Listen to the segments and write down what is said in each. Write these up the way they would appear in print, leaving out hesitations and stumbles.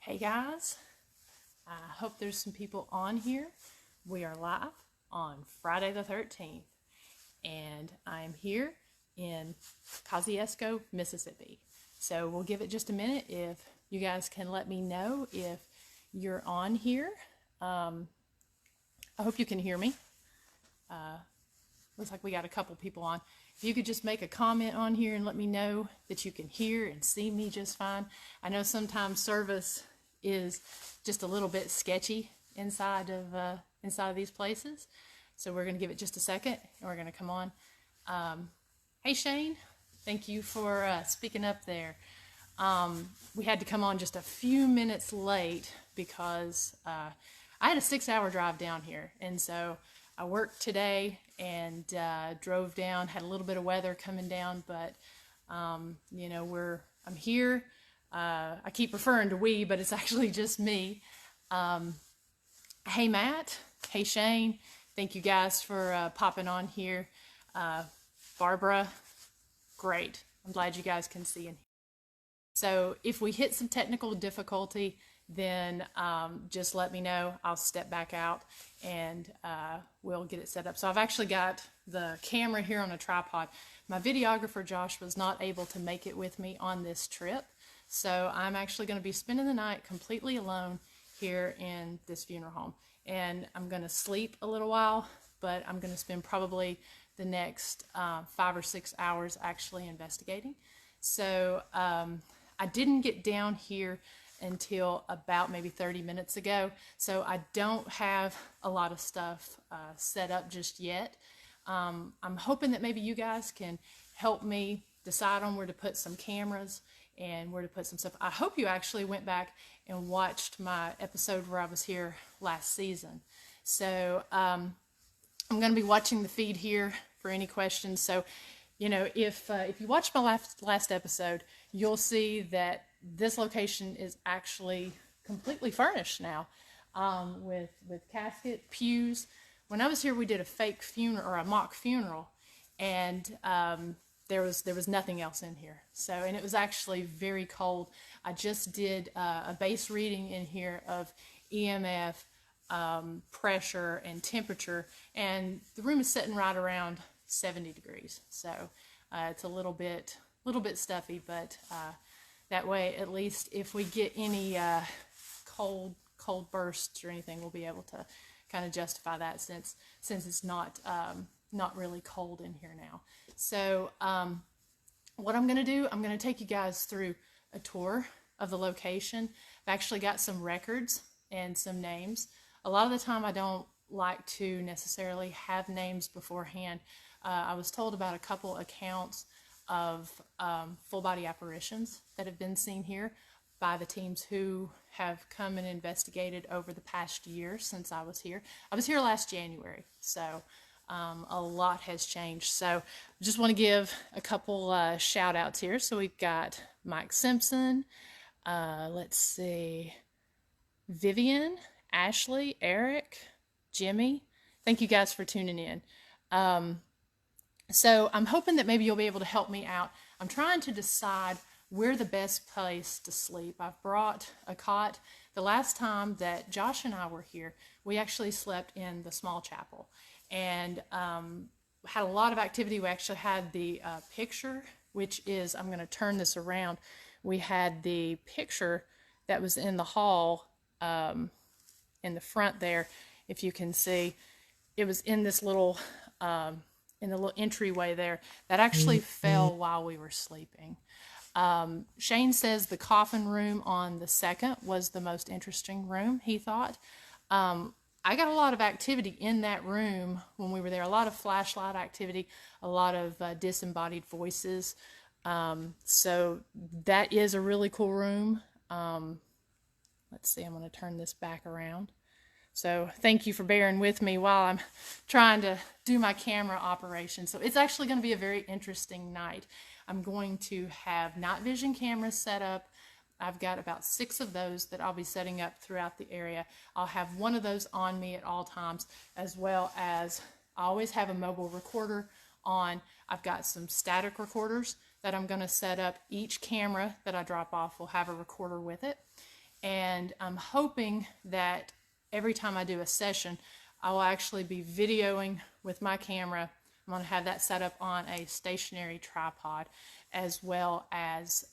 Hey guys, I hope there's some people on here. We are live on Friday the 13th, and I'm here in Kosciuszko, Mississippi. So we'll give it just a minute if you guys can let me know if you're on here. I hope you can hear me. Looks like we got a couple people on. If you could just make a comment on here and let me know that you can hear and see me just fine. I know sometimes service is just a little bit sketchy inside of these places. So we're going to give it just a second and we're going to come on. Hey Shane, thank you for speaking up there. We had to come on just a few minutes late because I had a 6-hour drive down here, and so I worked today and drove down. Had a little bit of weather coming down, but you know, I'm here. I keep referring to we, but it's actually just me. Hey Matt, hey Shane, thank you guys for popping on here. Barbara, great. I'm glad you guys can see and hear. So if we hit some technical difficulty, then just let me know. I'll step back out and we'll get it set up. So I've actually got the camera here on a tripod. My videographer Josh was not able to make it with me on this trip, so I'm actually going to be spending the night completely alone here in this funeral home. And I'm going to sleep a little while, but I'm going to spend probably the next 5 or 6 hours actually investigating. So I didn't get down here until about maybe 30 minutes ago, so I don't have a lot of stuff set up just yet. I'm hoping that maybe you guys can help me decide on where to put some cameras and where to put some stuff. I hope you actually went back and watched my episode where I was here last season. So I'm going to be watching the feed here for any questions. So, you know, if you watched my last episode, you'll see that this location is actually completely furnished now, with casket, pews. When I was here, we did a fake funeral or a mock funeral, and there was nothing else in here. So, and it was actually very cold. I just did a base reading in here of EMF, pressure, and temperature, and the room is sitting right around 70 degrees. So it's a little bit stuffy, but that way, at least if we get any cold bursts or anything, we'll be able to kind of justify that since it's not really cold in here now. So what I'm going to do, I'm going to take you guys through a tour of the location. I've actually got some records and some names. A lot of the time I don't like to necessarily have names beforehand. I was told about a couple accounts of full body apparitions that have been seen here by the teams who have come and investigated over the past year since I was here. I was here last January, so a lot has changed. So I just want to give a couple shout outs here. So we've got Mike Simpson, let's see, Vivian, Ashley, Eric, Jimmy. Thank you guys for tuning in. So I'm hoping that maybe you'll be able to help me out. I'm trying to decide where the best place to sleep. I've brought a cot. The last time that Josh and I were here, we actually slept in the small chapel and had a lot of activity. We actually had the picture, which is, I'm going to turn this around. We had the picture that was in the hall in the front there. If you can see, it was in this little in the little entryway there that actually fell while we were sleeping. Shane says the coffin room on the second was the most interesting room, he thought. I got a lot of activity in that room when we were there, a lot of flashlight activity, a lot of disembodied voices. So that is a really cool room. Let's see, I'm going to turn this back around. So thank you for bearing with me while I'm trying to do my camera operation. So it's actually going to be a very interesting night. I'm going to have night vision cameras set up. I've got about 6 of those that I'll be setting up throughout the area. I'll have one of those on me at all times, as well as I always have a mobile recorder on. I've got some static recorders that I'm going to set up. Each camera that I drop off will have a recorder with it. And I'm hoping that every time I do a session, I will actually be videoing with my camera. I'm going to have that set up on a stationary tripod, as well as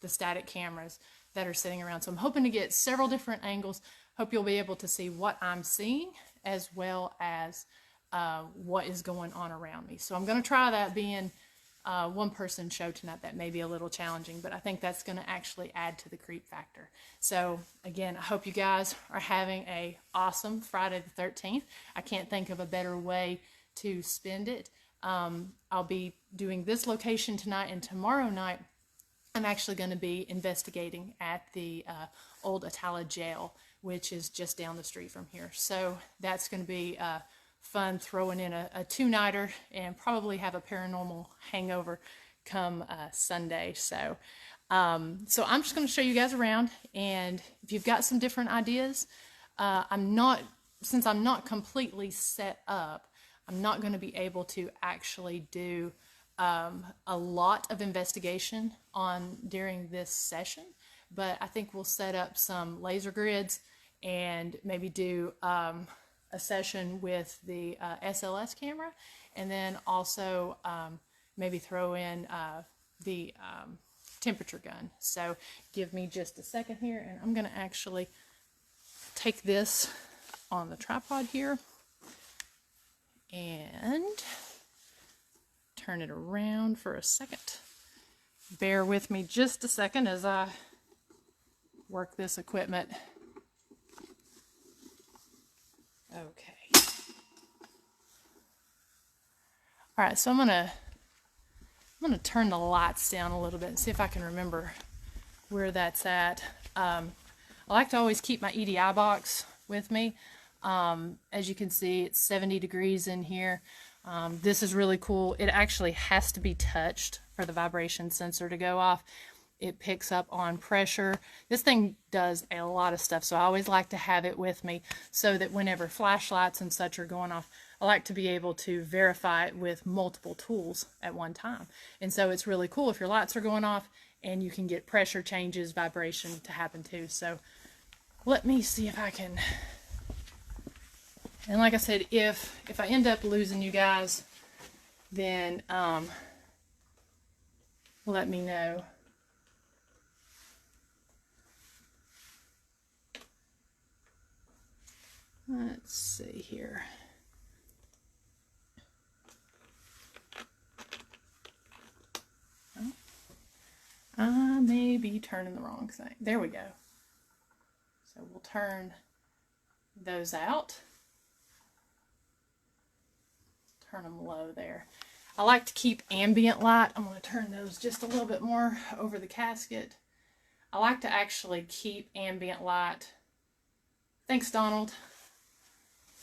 the static cameras that are sitting around. So I'm hoping to get several different angles. Hope you'll be able to see what I'm seeing, as well as what is going on around me. So I'm going to try that. Being one person show tonight, that may be a little challenging, but I think that's going to actually add to the creep factor. So again, I hope you guys are having a awesome Friday the 13th. I can't think of a better way to spend it. I'll be doing this location tonight, and tomorrow night I'm actually going to be investigating at the old Atala jail, which is just down the street from here. So that's going to be fun, throwing in a two-nighter, and probably have a paranormal hangover come Sunday. So I'm just going to show you guys around, and if you've got some different ideas, since I'm not completely set up, I'm not going to be able to actually do a lot of investigation during this session, but I think we'll set up some laser grids and maybe do a session with the SLS camera, and then also maybe throw in the temperature gun. So give me just a second here, and I'm going to actually take this on the tripod here and turn it around for a second. Bear with me just a second as I work this equipment. Okay. All right, so I'm gonna turn the lights down a little bit and see if I can remember where that's at. I like to always keep my EDI box with me. As you can see, it's 70 degrees in here. This is really cool. It actually has to be touched for the vibration sensor to go off. It picks up on pressure. This thing does a lot of stuff, so I always like to have it with me so that whenever flashlights and such are going off, I like to be able to verify it with multiple tools at one time. And so it's really cool if your lights are going off, and you can get pressure changes, vibration to happen too. So let me see if I can. And like I said, if I end up losing you guys, then let me know. Let's see here. Oh, I may be turning the wrong thing. There we go. So we'll turn those out. Turn them low there. I like to keep ambient light. I'm going to turn those just a little bit more over the casket. I like to actually keep ambient light. Thanks, Donald.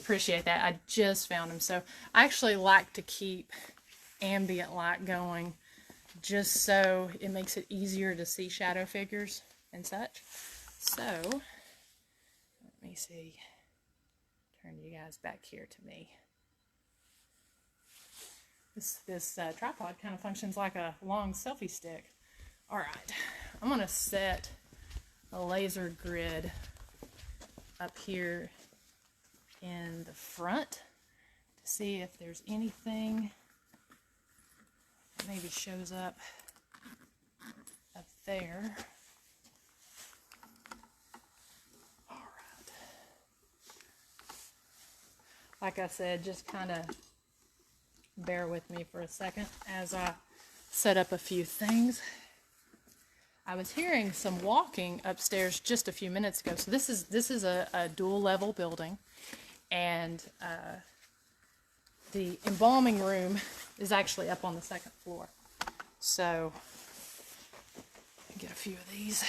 Appreciate that. I just found them. So I actually like to keep ambient light going just so it makes it easier to see shadow figures and such. So let me see. Turn you guys back here to me. This tripod kind of functions like a long selfie stick. All right, I'm going to set a laser grid up here in the front to see if there's anything that maybe shows up there. All right. Like I said, just kind of bear with me for a second as I set up a few things. I was hearing some walking upstairs just a few minutes ago. So this is a dual level building, and the embalming room is actually up on the second floor. So get a few of these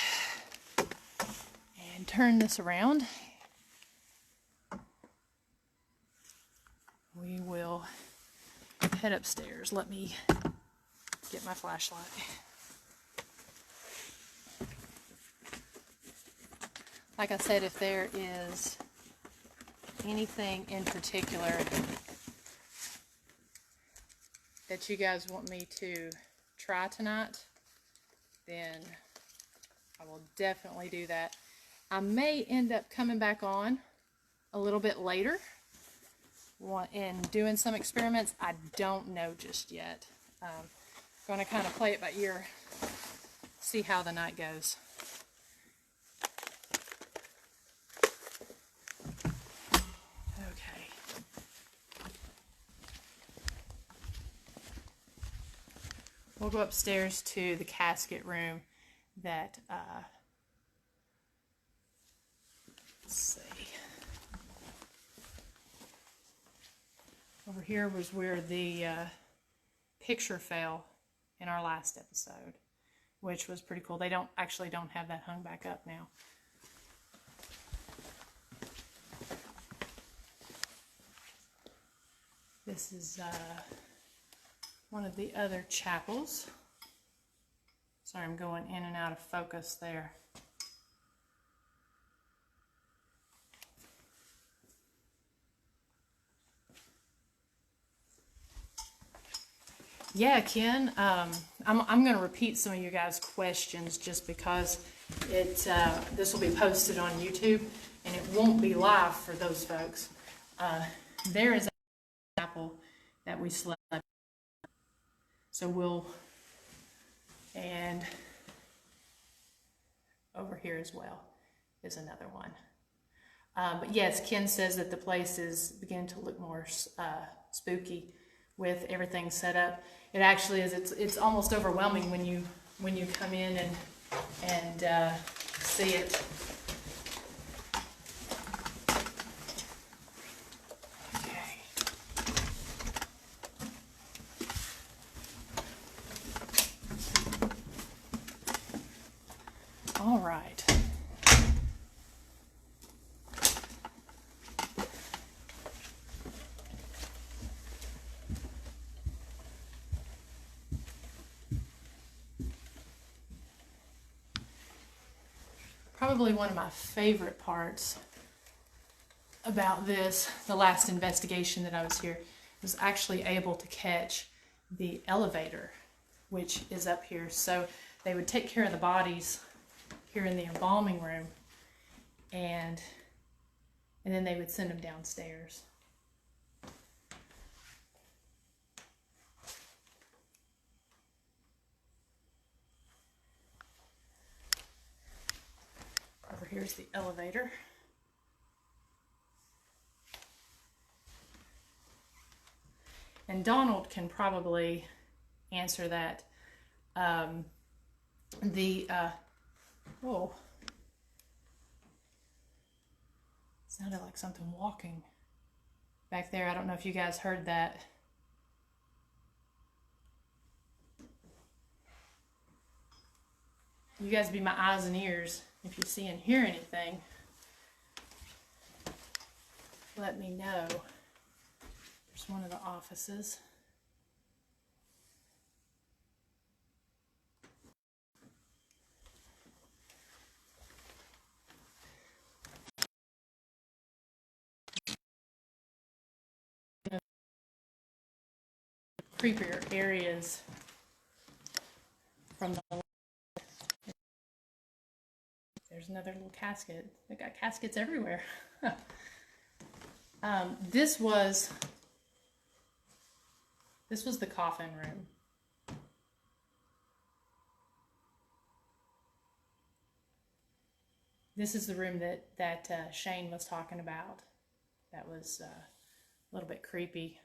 and turn this around. We will head upstairs. Let me get my flashlight. Like I said, if there is anything in particular that you guys want me to try tonight, then I will definitely do that. I may end up coming back on a little bit later and doing some experiments. I don't know just yet. Going to kind of play it by ear, see how the night goes. Okay. We'll go upstairs to the casket room that, let's see. Over here was where the picture fell in our last episode, which was pretty cool. They don't have that hung back up now. This is one of the other chapels. Sorry, I'm going in and out of focus there. Yeah, Ken, I'm going to repeat some of you guys' questions just because this will be posted on YouTube and it won't be live for those folks. There is a chapel that we slept in. So and over here as well is another one. But yes, Ken says that the place is beginning to look more spooky with everything set up. It actually is. It's almost overwhelming when you come in and see it. Okay. All right. Probably one of my favorite parts about this, the last investigation that I was here, was actually able to catch the elevator, which is up here. So they would take care of the bodies here in the embalming room, and then they would send them downstairs. Over here's the elevator. And Donald can probably answer that. Whoa. Sounded like something walking back there. I don't know if you guys heard that. You guys be my eyes and ears. If you see and hear anything, let me know. There's one of the offices. Creepier areas from the. There's another little casket. They got caskets everywhere. This was the coffin room. This is the room that Shane was talking about. That was a little bit creepy.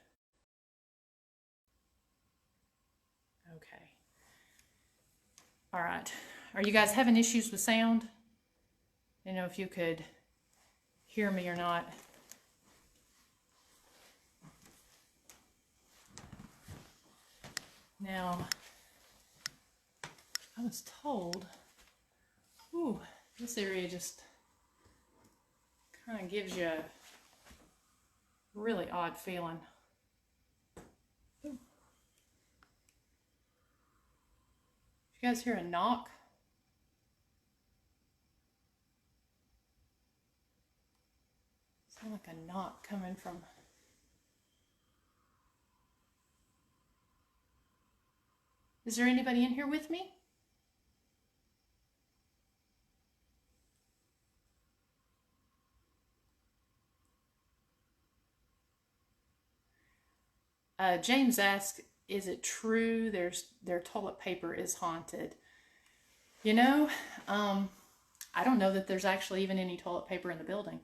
Okay. All right. Are you guys having issues with sound? I don't know if you could hear me or not. Now, I was told, this area just kind of gives you a really odd feeling. Ooh. You guys hear a knock? Sound like a knock coming from. Is there anybody in here with me? James asked, is it true their toilet paper is haunted? You know, I don't know that there's actually even any toilet paper in the building.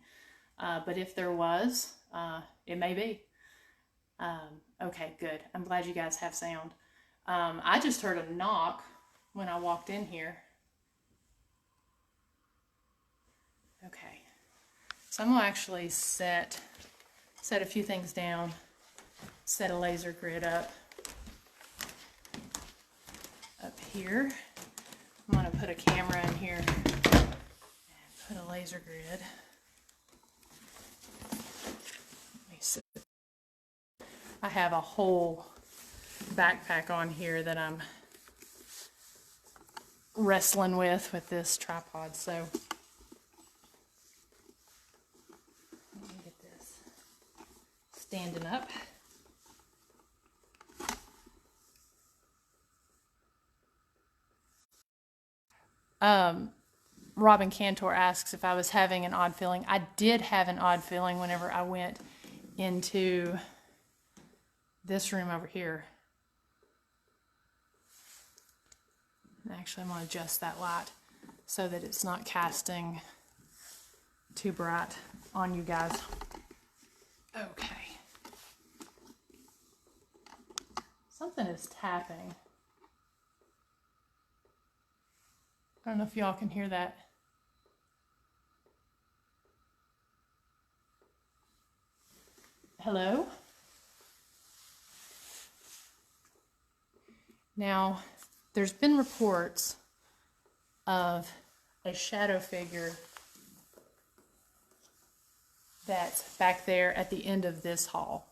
But if there was, it may be. Okay, good. I'm glad you guys have sound. I just heard a knock when I walked in here. Okay. So I'm going to actually set a few things down, set a laser grid up here. I'm going to put a camera in here and put a laser grid. Let me see. I have a whole backpack on here that I'm wrestling with this tripod, so let me get this standing up. Robin Cantor asks if I was having an odd feeling. I did have an odd feeling whenever I went into this room over here. Actually, I'm going to adjust that light so that it's not casting too bright on you guys. Okay. Something is tapping. I don't know if y'all can hear that. Hello? Now, there's been reports of a shadow figure that's back there at the end of this hall.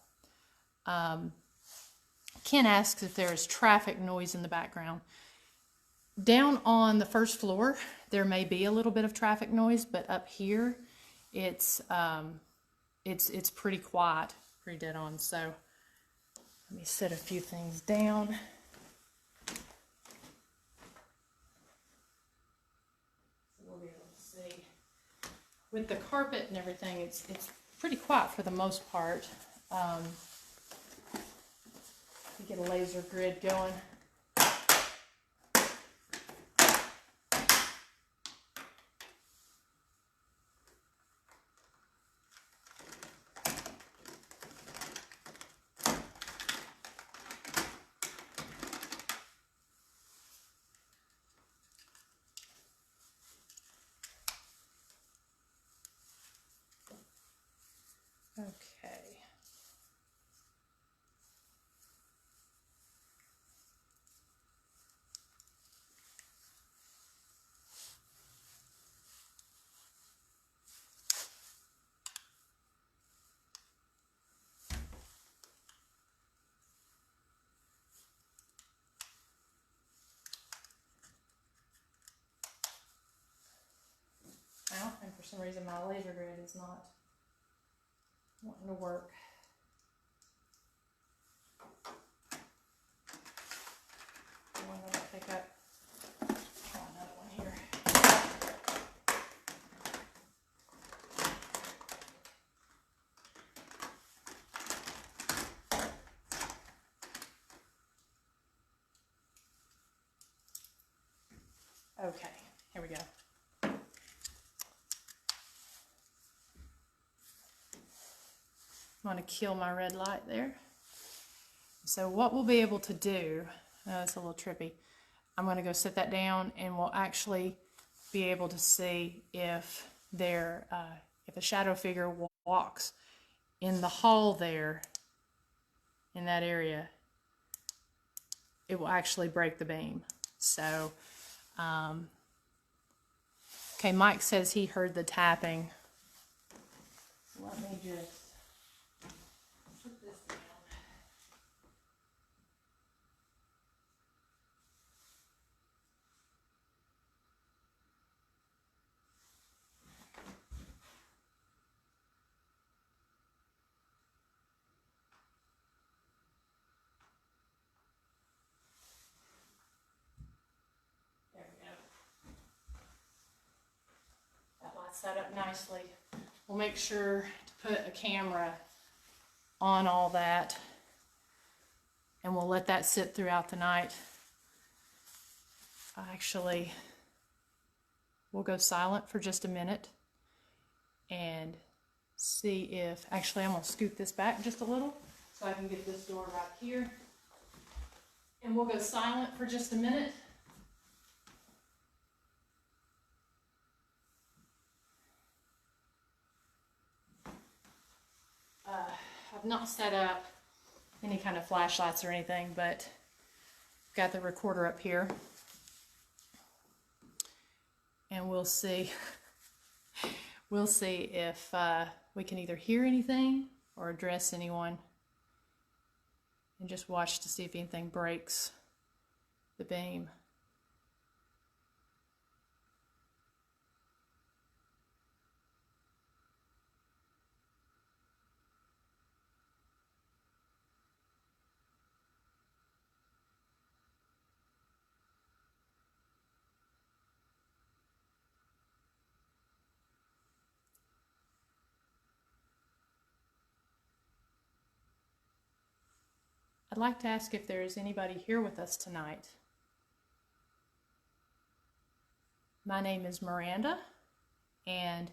Ken asks if there is traffic noise in the background. Down on the first floor, there may be a little bit of traffic noise, but up here, it's pretty quiet, pretty dead on. So let me set a few things down. We'll be able to see. With the carpet and everything, it's pretty quiet for the most part. Get a laser grid going. Okay. Well, and for some reason my laser grid is not wanting to work. One that I pick up. Try another one here. Okay, here we go. I'm going to kill my red light there. So what we'll be able to do, it's a little trippy. I'm going to go set that down and we'll actually be able to see if if a shadow figure walks in the hall there, in that area, it will actually break the beam. So, okay, Mike says he heard the tapping. Let me just put this down. There we go. That lights that up nicely. We'll make sure to put a camera on all that and we'll let that sit throughout the night. Actually, we'll go silent for just a minute and see if, actually I'm going to scoot this back just a little so I can get this door right here. And we'll go silent for just a minute. I've not set up any kind of flashlights or anything, but got the recorder up here. And we'll see if we can either hear anything or address anyone, and just watch to see if anything breaks the beam. I'd like to ask if there is anybody here with us tonight. My name is Miranda, and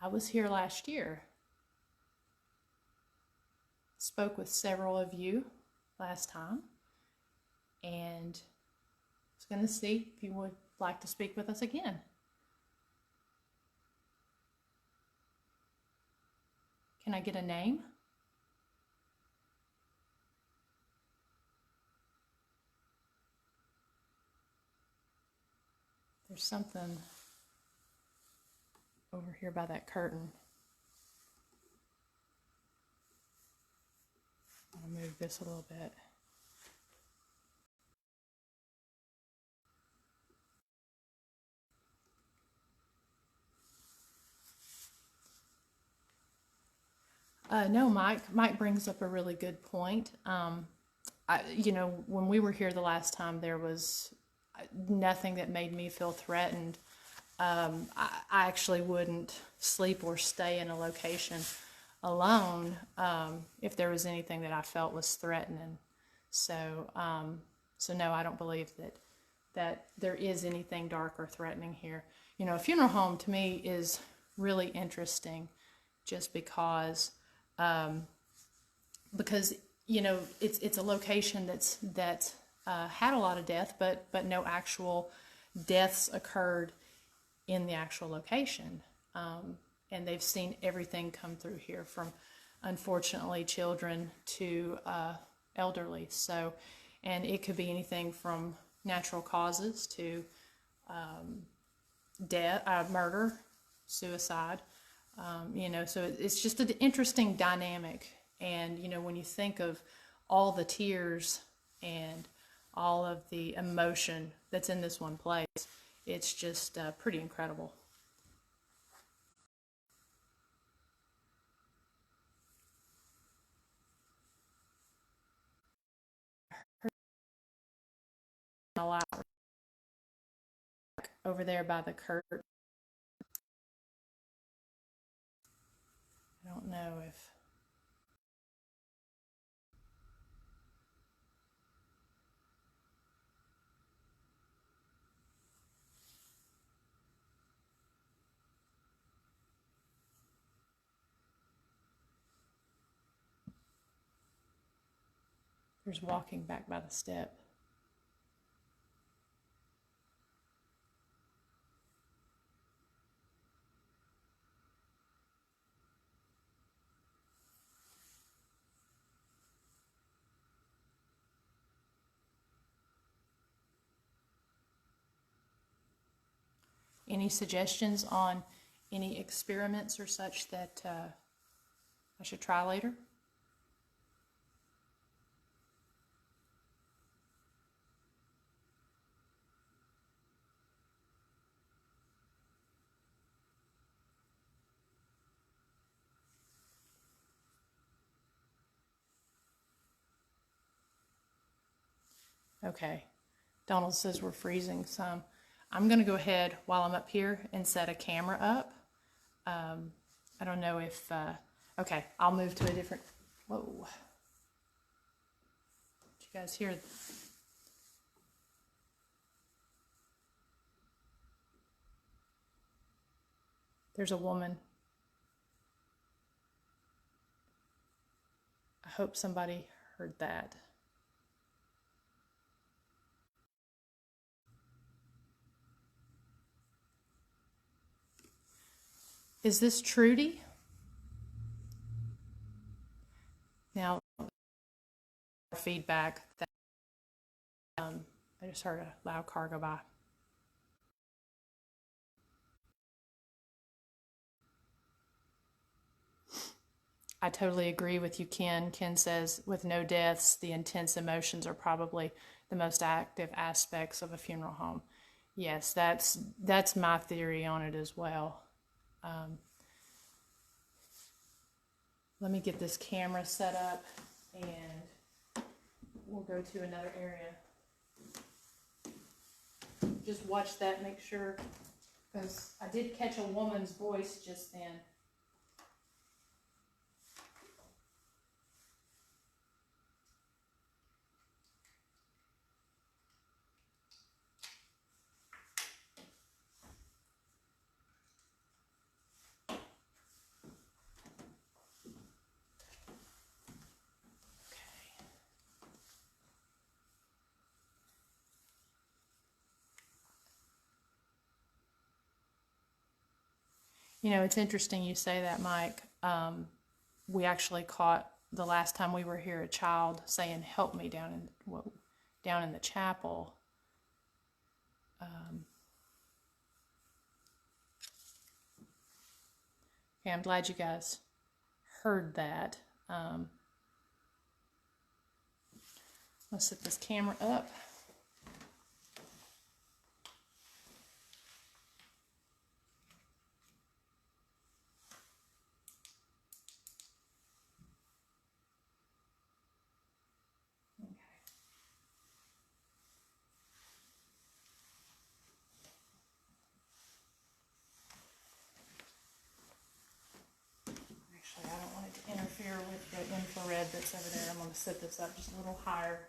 I was here last year. Spoke with several of you last time, and I was going to see if you would like to speak with us again. Can I get a name? There's something over here by that curtain. I'll move this a little bit. No, Mike brings up a really good point. When we were here the last time, there was nothing that made me feel threatened. I actually wouldn't sleep or stay in a location alone if there was anything that I felt was threatening. So no, I don't believe that there is anything dark or threatening here. You know, a funeral home to me is really interesting, just because you know it's a location that had a lot of death, but no actual deaths occurred in the actual location. And they've seen everything come through here, from unfortunately children to elderly. So, and it could be anything from natural causes to death, murder, suicide. So it's just an interesting dynamic. And, you know, when you think of all the tears and all of the emotion that's in this one place, it's just pretty incredible. A lot over there by the curtain. I don't know if there's walking back by the step. Any suggestions on any experiments or such that I should try later? Okay. Donald says we're freezing some. I'm going to go ahead while I'm up here and set a camera up. I don't know if, okay, I'll move to a different, whoa. Did you You guys hear? There's a woman. I hope somebody heard that. Is this Trudy? Now, feedback that I just heard a loud car go by. I totally agree with you, Ken. Ken says, with no deaths, the intense emotions are probably the most active aspects of a funeral home. Yes, that's my theory on it as well. Let me get this camera set up and we'll go to another area. Just watch that, make sure, because I did catch a woman's voice just then. You know, it's interesting you say that, Mike. We actually caught the last time we were here a child saying, "Help me," down in the chapel. Okay, I'm glad you guys heard that. Let's set this camera up. Actually, I don't want it to interfere with the infrared that's over there. I'm going to set this up just a little higher.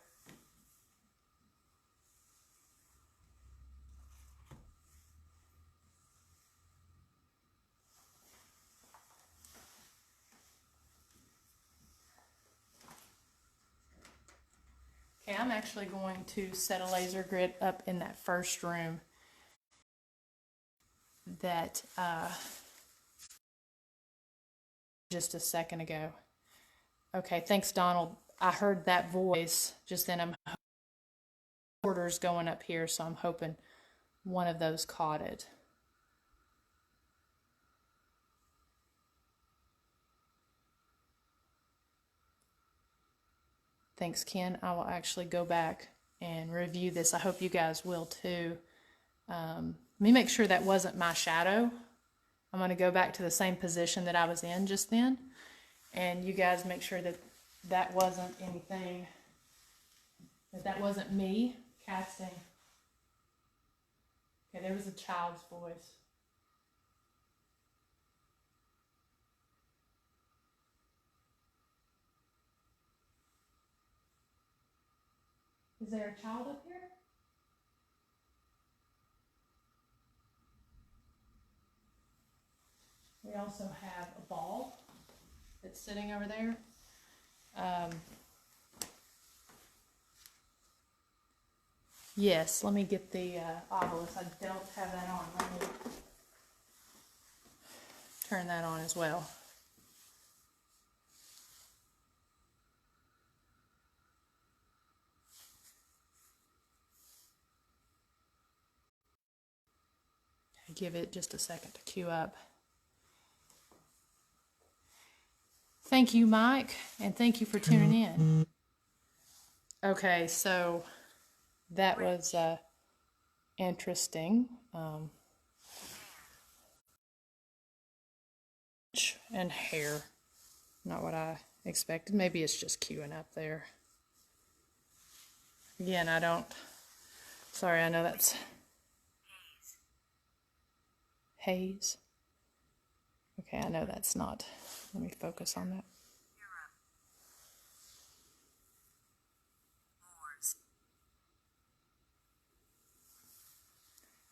Okay, I'm actually going to set a laser grid up in that first room that just a second ago. Okay, thanks, Donald. I heard that voice just then. I'm orders going up here, so I'm hoping one of those caught it. Thanks, Ken. I will actually go back and review this. I hope you guys will too. Let me make sure that wasn't my shadow. I'm going to go back to the same position that I was in just then. And you guys make sure that that wasn't anything, that wasn't me casting. Okay, there was a child's voice. Is there a child up here? We also have a ball that's sitting over there. Yes, let me get the obelisk. I don't have that on. Let me turn that on as well. Give it just a second to queue up. Thank you, Mike, and thank you for tuning in. Okay, so that was interesting. And hair, not what I expected. Maybe it's just queuing up there. Again, I don't, sorry, I know that's haze. Okay, I know that's not, let me focus on that.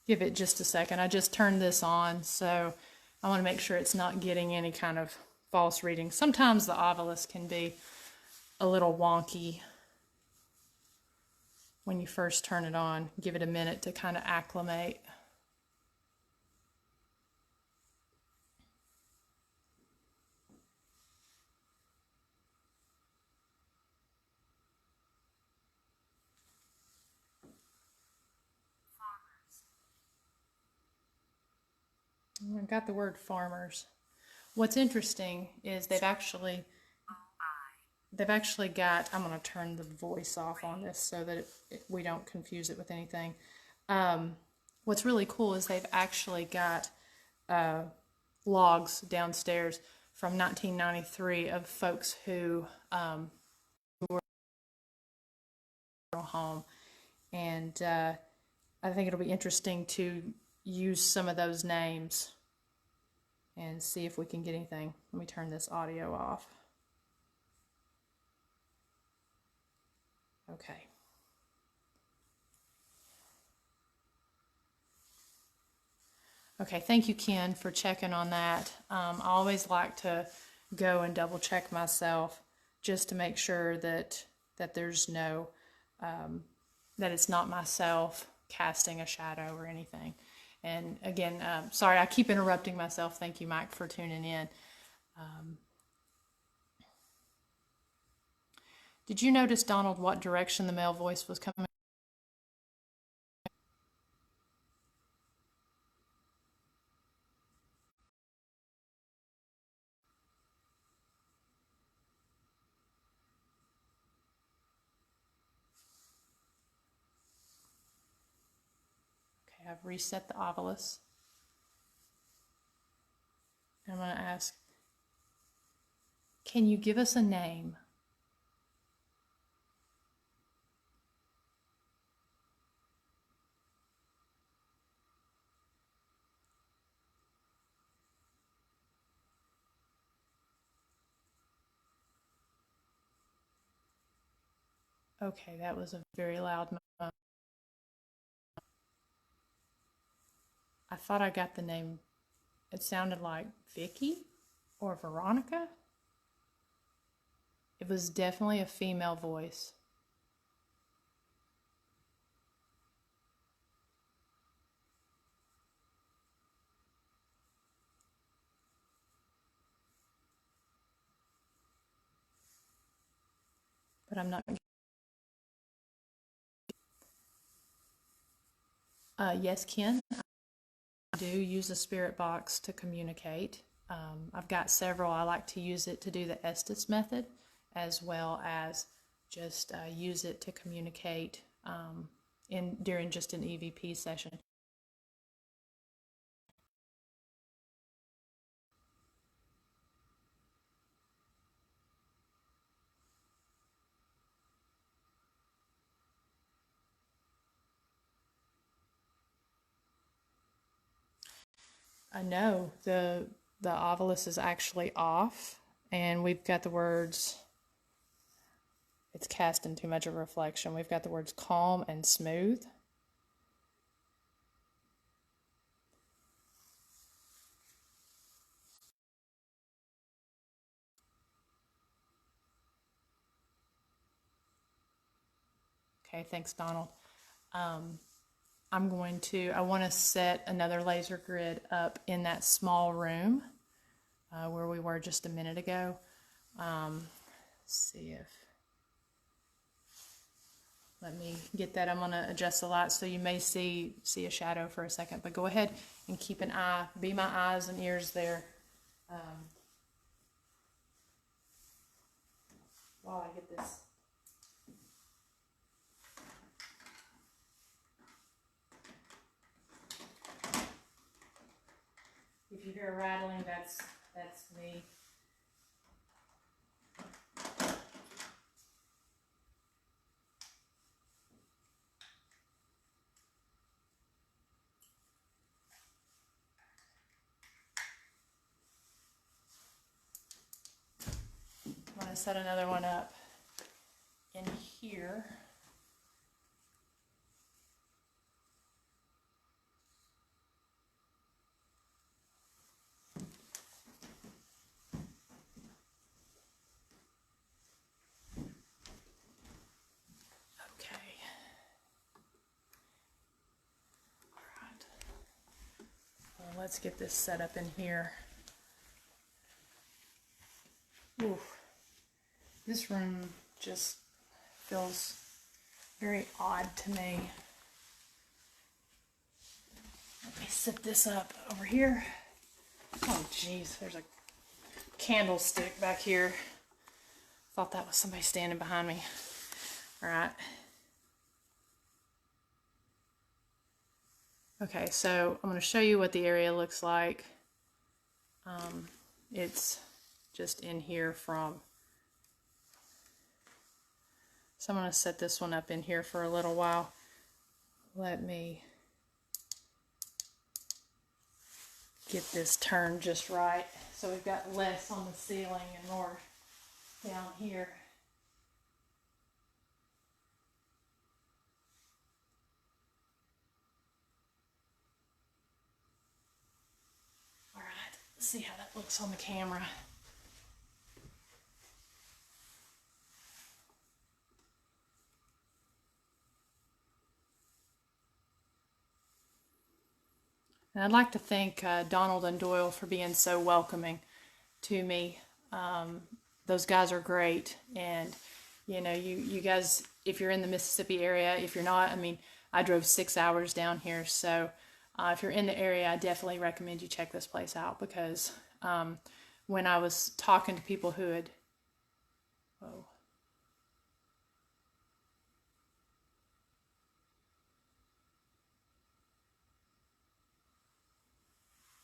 give it just a second. I just turned this on, so I want to make sure it's not getting any kind of false reading. Sometimes the Ovilus can be a little wonky when you first turn it on. Give it a minute to kind of acclimate. I got the word farmers. What's interesting is they've actually got, I'm going to turn the voice off on this so that we don't confuse it with anything. What's really cool is they've actually got logs downstairs from 1993 of folks who were home. And I think it'll be interesting to use some of those names and see if we can get anything. Let me turn this audio off. Okay. Okay, thank you, Ken, for checking on that. I always like to go and double check myself just to make sure that there's no, that it's not myself casting a shadow or anything. And again, sorry, I keep interrupting myself. Thank you, Mike, for tuning in. Did you notice, Donald, what direction the male voice was coming? Okay, I've reset the Ovilus. I'm going to ask, can you give us a name? Okay, that was a very loud moment. I thought I got the name. It sounded like Vicky or Veronica. It was definitely a female voice. But I'm not. Yes, Ken, I do use a spirit box to communicate. I've got several. I like to use it to do the Estes method, as well as just use it to communicate during just an EVP session. No, the Ovilus is actually off, and we've got the words. It's casting too much of a reflection. We've got the words calm and smooth. Okay, thanks, Donald. I want to set another laser grid up in that small room where we were just a minute ago. Let's see if, let me get that. I'm going to adjust the light so you may see a shadow for a second, but go ahead and keep an eye, be my eyes and ears there while I get this. If you hear rattling, that's me. I'm going to set another one up in here. let's get this set up in here. Ooh, this room just feels very odd to me. Let me set this up over here. Oh geez, there's a candlestick back here. Thought that was somebody standing behind me. All right. Okay, so I'm going to show you what the area looks like. It's just in here from... So I'm going to set this one up in here for a little while. Let me get this turned just right. So we've got less on the ceiling and more down here. All right, let's see how that looks on the camera. And I'd like to thank Donald and Doyle for being so welcoming to me. Those guys are great, and you know, you guys, if you're in the Mississippi area, if you're not, I mean, I drove 6 hours down here, so if you're in the area, I definitely recommend you check this place out, because when I was talking to people who had,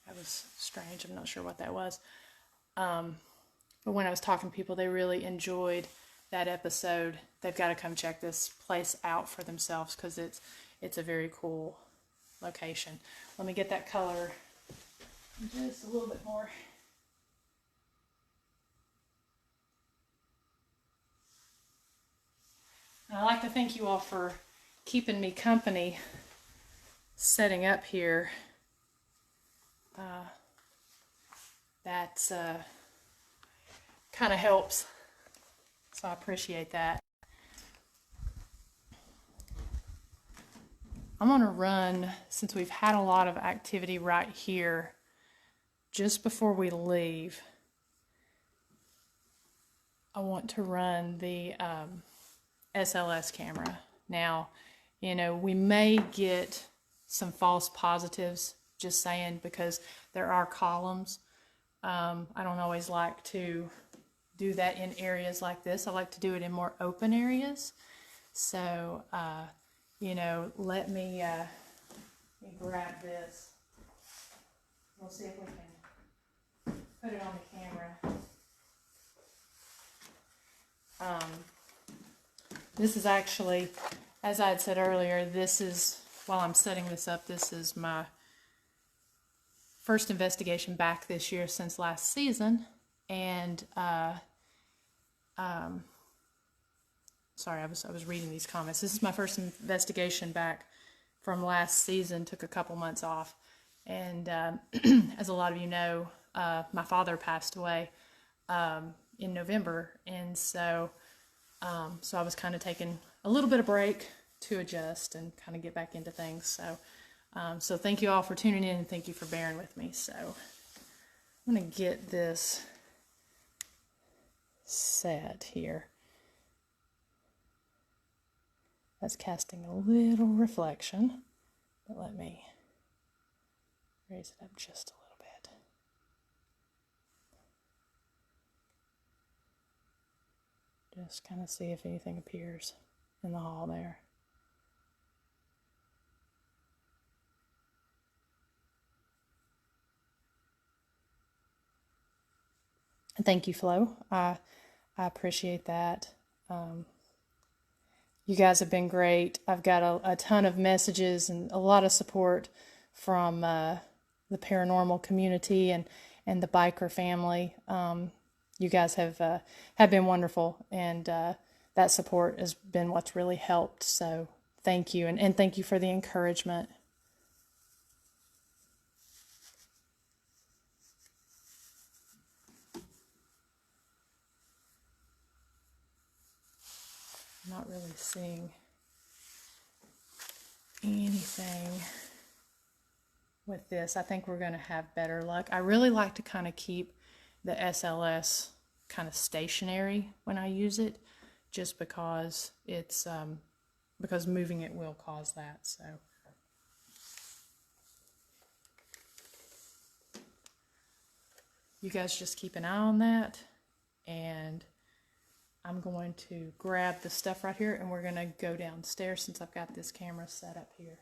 that was strange, I'm not sure what that was. But when I was talking to people, they really enjoyed that episode. They've got to come check this place out for themselves, because it's a very cool location. Let me get that color just a little bit more. And I'd like to thank you all for keeping me company setting up here. That's kind of helps, so I appreciate that. I'm going to run, since we've had a lot of activity right here, just before we leave, I want to run the SLS camera. Now, you know, we may get some false positives, just saying, because there are columns. I don't always like to do that in areas like this. I like to do it in more open areas. So, you know, let me grab this. We'll see if we can put it on the camera. This is actually, as I had said earlier, this is, while I'm setting this up, this is my first investigation back this year since last season. And sorry, I was reading these comments. This is my first investigation back from last season. Took a couple months off, and as a lot of you know, my father passed away in November, and so I was kind of taking a little bit of break to adjust and kind of get back into things. So so thank you all for tuning in, and thank you for bearing with me. So I'm going to get this set here. That's casting a little reflection, but let me raise it up just a little bit. Just kind of see if anything appears in the hall there. And thank you, Flo. I appreciate that. You guys have been great. I've got a ton of messages and a lot of support from the paranormal community and the biker family. You guys have been wonderful, and that support has been what's really helped. So thank you, and thank you for the encouragement. I'm not really seeing anything with this. I think we're going to have better luck. I really like to kind of keep the SLS kind of stationary when I use it, just because it's because moving it will cause that. So you guys just keep an eye on that, and I'm going to grab the stuff right here and we're going to go downstairs since I've got this camera set up here.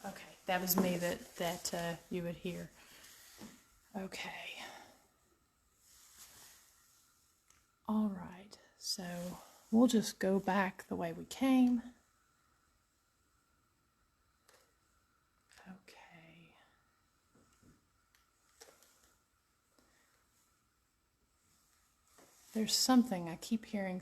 Okay, that was me that you would hear. Okay. All right, so we'll just go back the way we came. Okay. There's something I keep hearing.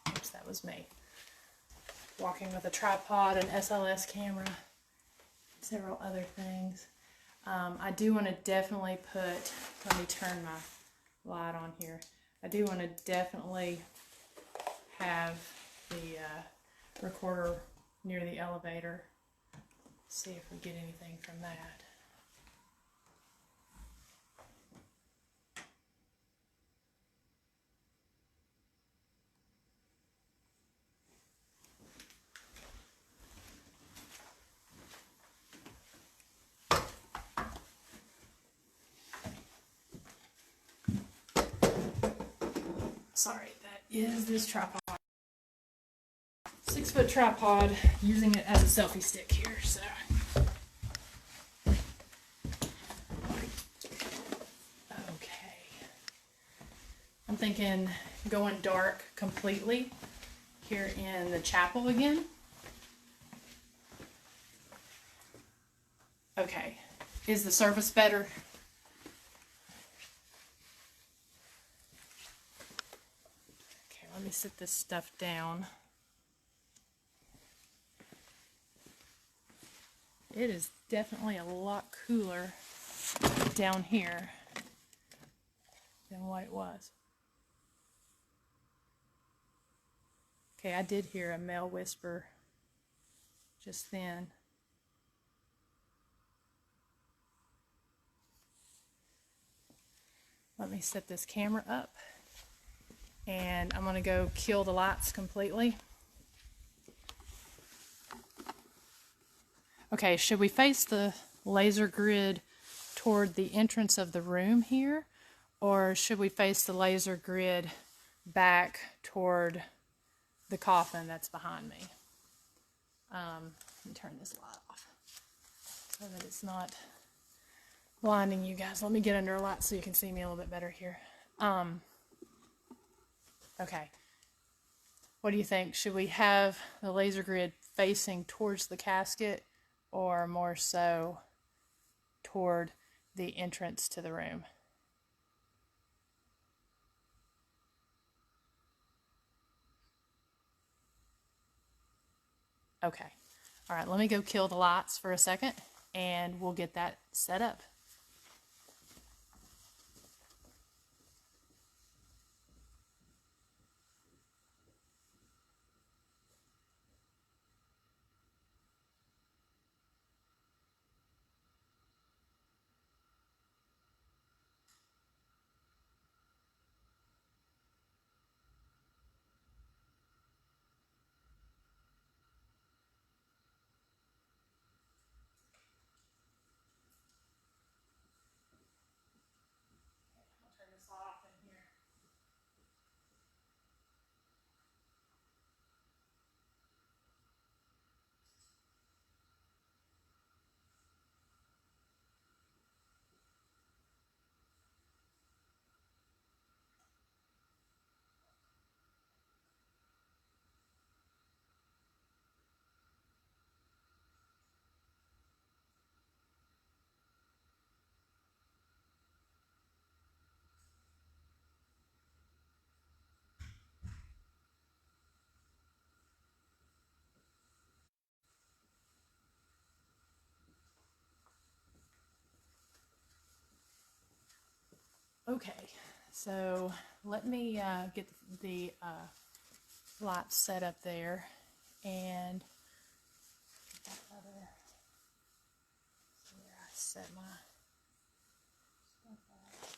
Oops, that was me. Walking with a tripod, an SLS camera, several other things. I do want to definitely put, let me turn my light on here. I do want to definitely have the recorder near the elevator. See if we get anything from that. Sorry, that is this tripod. 6-foot tripod, using it as a selfie stick here, so. Okay. I'm thinking going dark completely here in the chapel again. Okay. Is the surface better? Okay, let me sit this stuff down. It is definitely a lot cooler down here than what it was. Okay, I did hear a male whisper just then. Let me set this camera up, and I'm going to go kill the lights completely. Okay, should we face the laser grid toward the entrance of the room here, or should we face the laser grid back toward the coffin that's behind me? Let me turn this light off so that it's not blinding you guys. Let me get under a light so you can see me a little bit better here. Okay. What do you think? Should we have the laser grid facing towards the casket, or more so toward the entrance to the room? Okay. All right, let me go kill the lights for a second, and we'll get that set up. Okay, so let me get the lights set up there, and that other, so where I set my stuff at.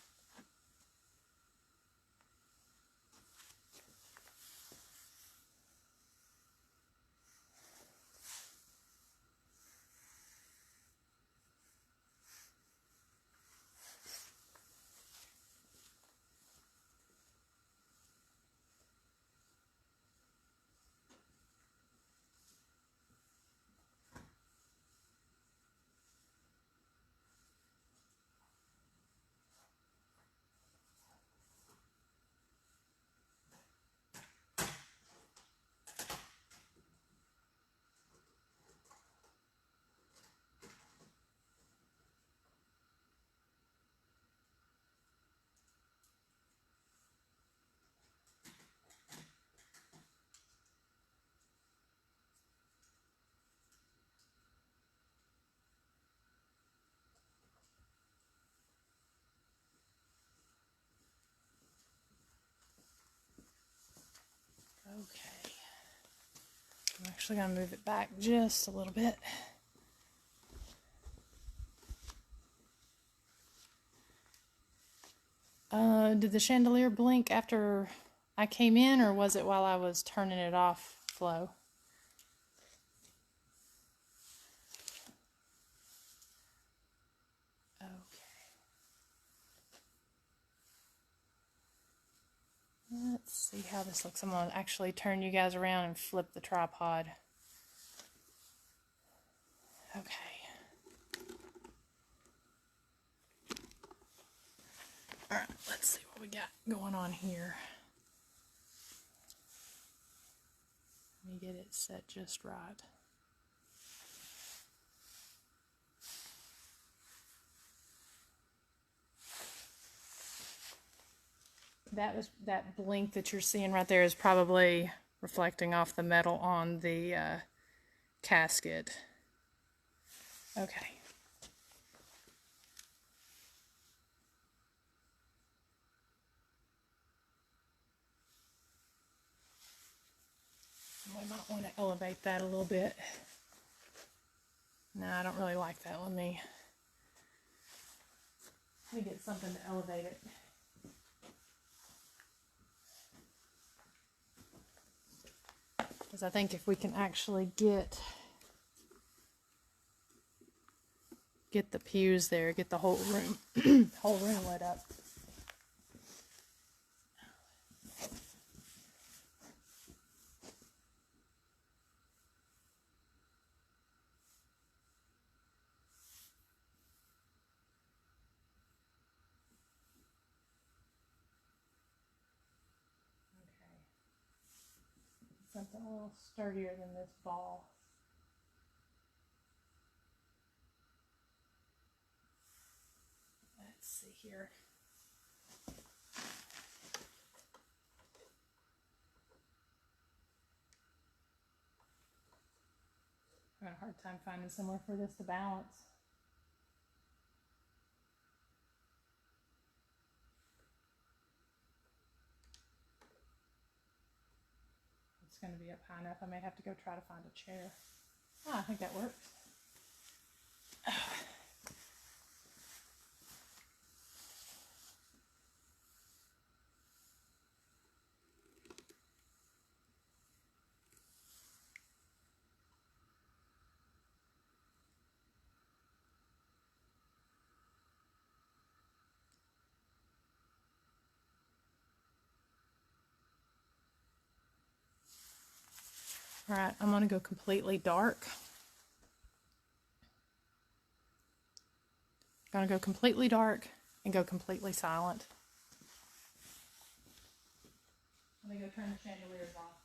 Okay, I'm actually going to move it back just a little bit. Did the chandelier blink after I came in, or was it while I was turning it off, Flo? Okay. Let's see how this looks. I'm going to actually turn you guys around and flip the tripod. Okay. All right, let's see what we got going on here. Let me get it set just right. That blink that you're seeing right there is probably reflecting off the metal on the casket. Okay. We might want to elevate that a little bit. No, I don't really like that. Let me get something to elevate it. Because I think if we can actually get the pews there, get the whole room lit up. Something a little sturdier than this ball. Let's see here. I'm having a hard time finding somewhere for this to balance. It's going to be up high enough. I may have to go try to find a chair. Oh, I think that works. All right, I'm going to go completely dark. I'm going to go completely dark and go completely silent. Let me go turn the chandeliers off.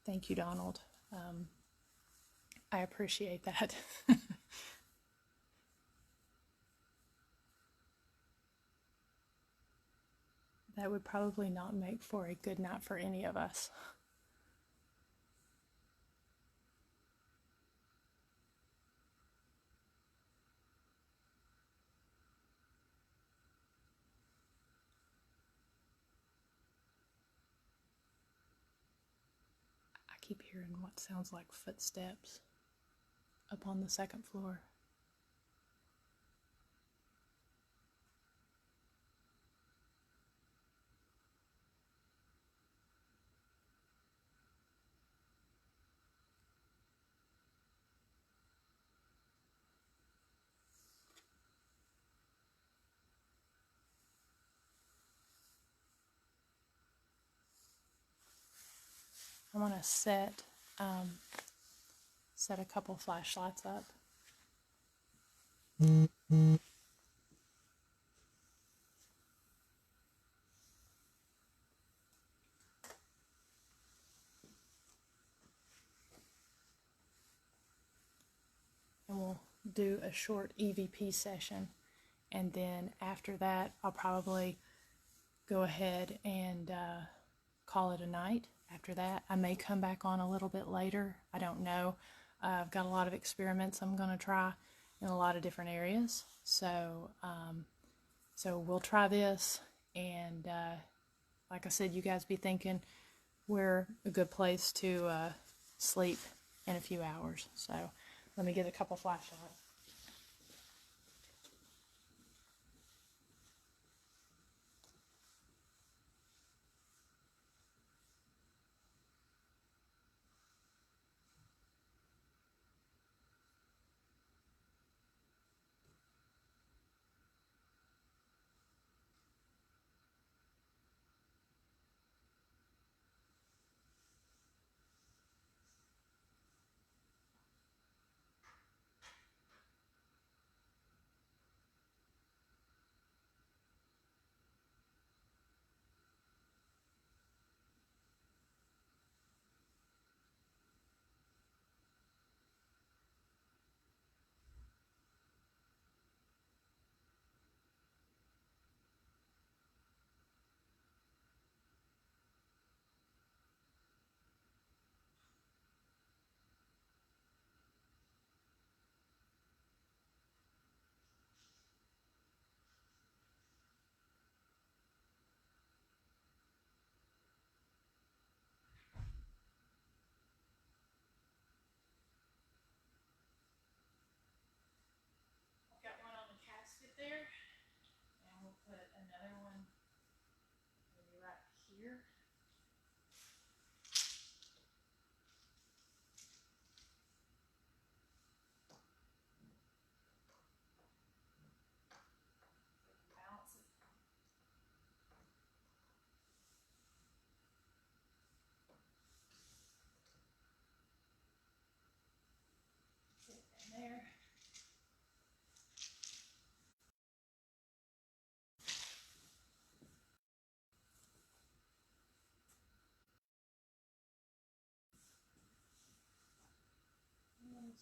Thank you, Donald. I appreciate that. That would probably not make for a good night for any of us. I keep hearing what sounds like footsteps up on the second floor. I'm gonna set a couple flashlights up. And we'll do a short EVP session, and then after that I'll probably go ahead and call it a night. After that I may come back on a little bit later, I don't know. I've got a lot of experiments I'm going to try in a lot of different areas, so we'll try this, and like I said, you guys be thinking we're a good place to sleep in a few hours. So let me get a couple flashlights. Got one on the casket there, and we'll put another one maybe right here. Balance it. Put it in there. And right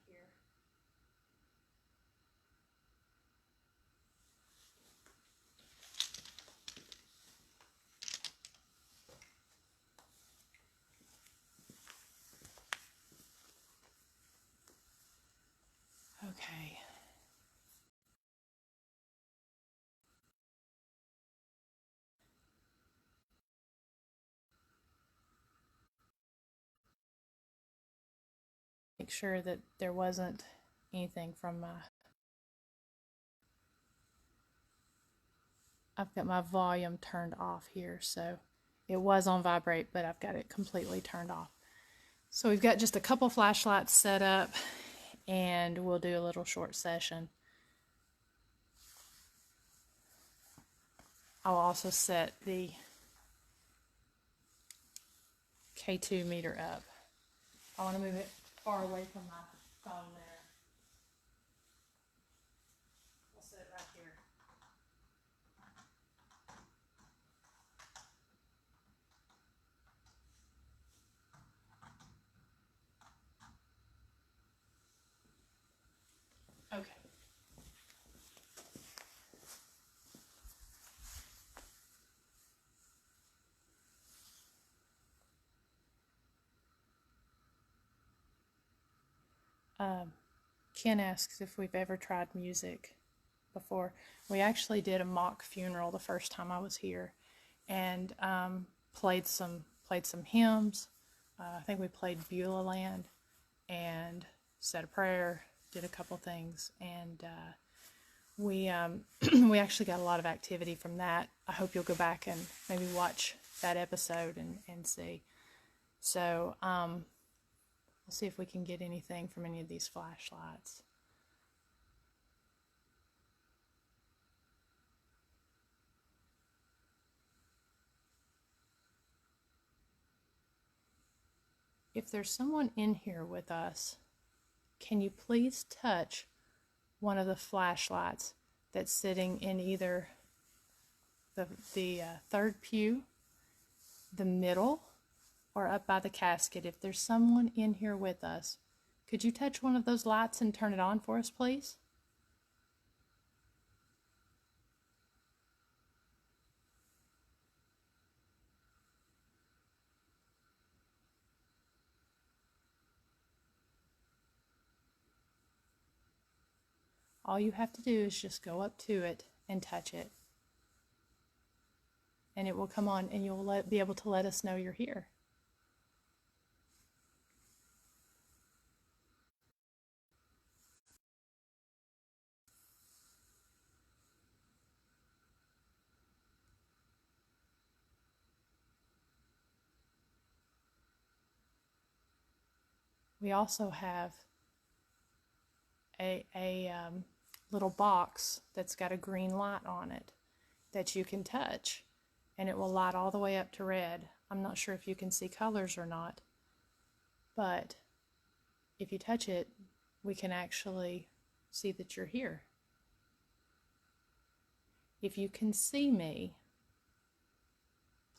here. Okay. Make sure that there wasn't anything from my... I've got my volume turned off here, so it was on vibrate, but I've got it completely turned off. So we've got just a couple flashlights set up, and we'll do a little short session. I'll also set the K2 meter up. I want to move it far away from my phone there. We'll set it right here. Ken asks if we've ever tried music before. We actually did a mock funeral the first time I was here, and played some hymns. I think we played Beulah Land and said a prayer, did a couple things, and we we actually got a lot of activity from that. I hope you'll go back and maybe watch that episode and see. So we'll see if we can get anything from any of these flashlights. If there's someone in here with us, can you please touch one of the flashlights that's sitting in either the third pew, the middle, or up by the casket? If there's someone in here with us, could you touch one of those lights and turn it on for us, please? All you have to do is just go up to it and touch it. And it will come on, and you'll be able to let us know you're here. We also have a little box that's got a green light on it that you can touch, and it will light all the way up to red. I'm not sure if you can see colors or not, but if you touch it, we can actually see that you're here. If you can see me,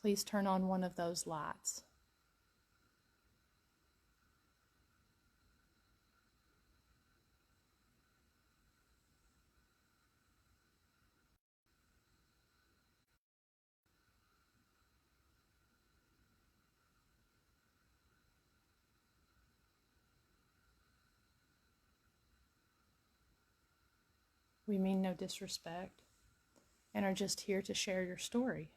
please turn on one of those lights. We mean no disrespect and are just here to share your story.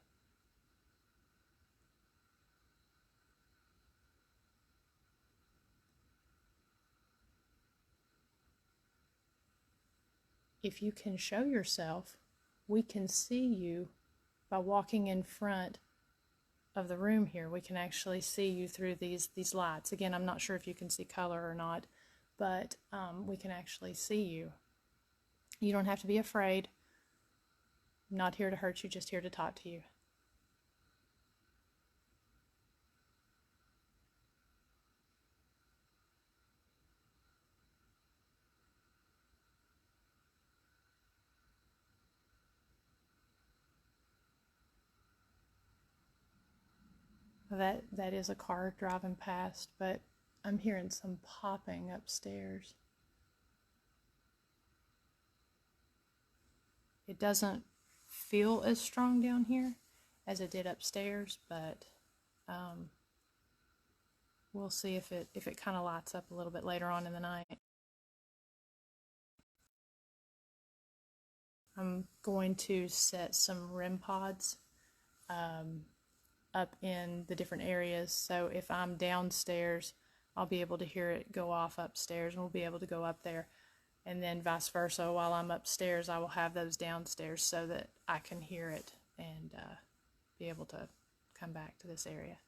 If you can show yourself, we can see you by walking in front of the room here. We can actually see you through these lights. Again, I'm not sure if you can see color or not, but we can actually see you. You don't have to be afraid. I'm not here to hurt you, just here to talk to you. That is a car driving past, but I'm hearing some popping upstairs. It doesn't feel as strong down here as it did upstairs, but we'll see if it kind of lights up a little bit later on in the night. I'm going to set some REM pods up in the different areas, so if I'm downstairs, I'll be able to hear it go off upstairs, and we'll be able to go up there. And then vice versa, while I'm upstairs, I will have those downstairs so that I can hear it and be able to come back to this area.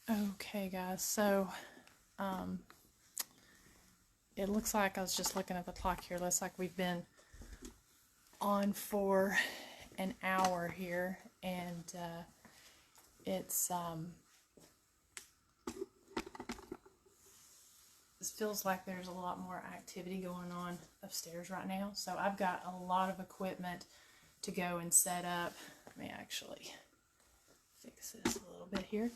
Okay, guys, so it looks like, I was just looking at the clock here, looks like we've been on for an hour here, and it's this feels like there's a lot more activity going on upstairs right now. So I've got a lot of equipment to go and set up. Let me actually fix this a little bit here.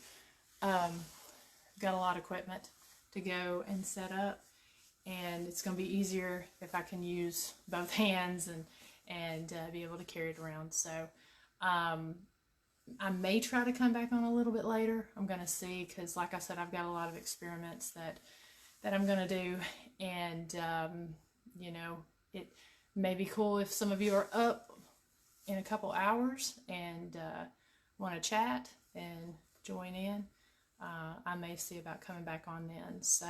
Got a lot of equipment to go and set up, and it's going to be easier if I can use both hands and be able to carry it around. So I may try to come back on a little bit later. I'm going to see, because like I said, I've got a lot of experiments that I'm going to do, and you know, it may be cool if some of you are up in a couple hours and want to chat and join in. I may see about coming back on then. So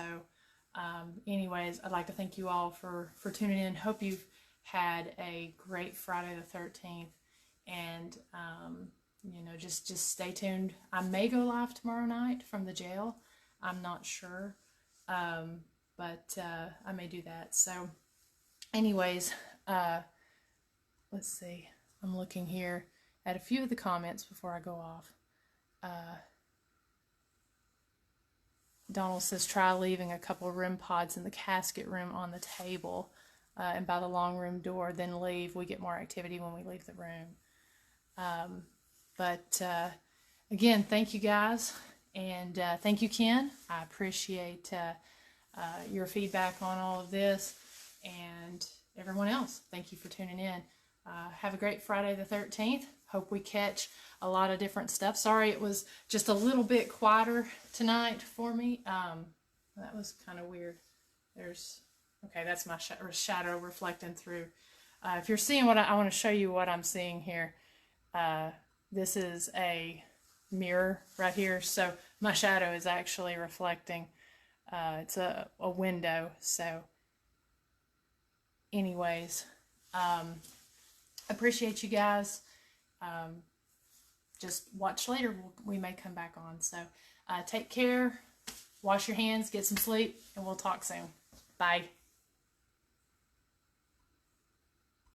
anyways, I'd like to thank you all for tuning in. Hope you've had a great Friday the 13th, and you know, just stay tuned. I may go live tomorrow night from the jail. I'm not sure, but I may do that. So anyways, let's see. I'm looking here at a few of the comments before I go off. Donald says, try leaving a couple of REM pods in the casket room on the table and by the long room door, then leave. We get more activity when we leave the room. But again, thank you guys, and thank you, Ken. I appreciate your feedback on all of this, and everyone else, thank you for tuning in. Have a great Friday the 13th. Hope we catch a lot of different stuff. Sorry it was just a little bit quieter tonight for me. That was kind of weird. Okay, that's my shadow reflecting through. If you're seeing what I want to show you what I'm seeing here. This is a mirror right here, so my shadow is actually reflecting. It's a window. So anyways, appreciate you guys. Just watch later. We may come back on. So take care, wash your hands, get some sleep, and we'll talk soon. Bye.